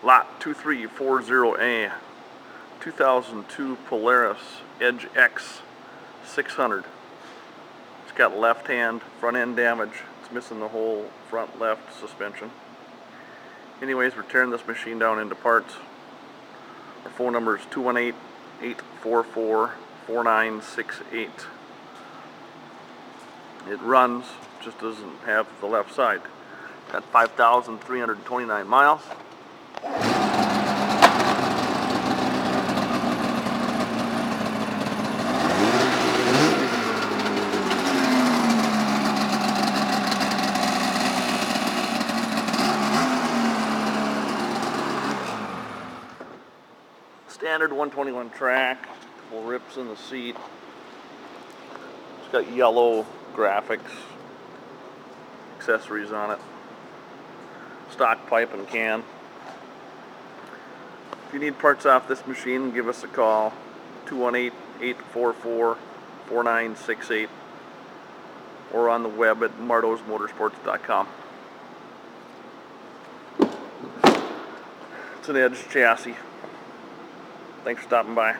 Lot 2340A, 2002 Polaris EDGE X 600. It's got left hand front end damage. It's missing the whole front left suspension. Anyways, we're tearing this machine down into parts. Our phone number is 218-844-4968. It runs, just doesn't have the left side. Got 5,329 miles. Standard 121 track, couple rips in the seat. It's got yellow graphics, accessories on it, stock pipe and can. If you need parts off this machine, give us a call, 218-844-4968, or on the web at martosmotorsports.com. It's an Edge chassis. Thanks for stopping by.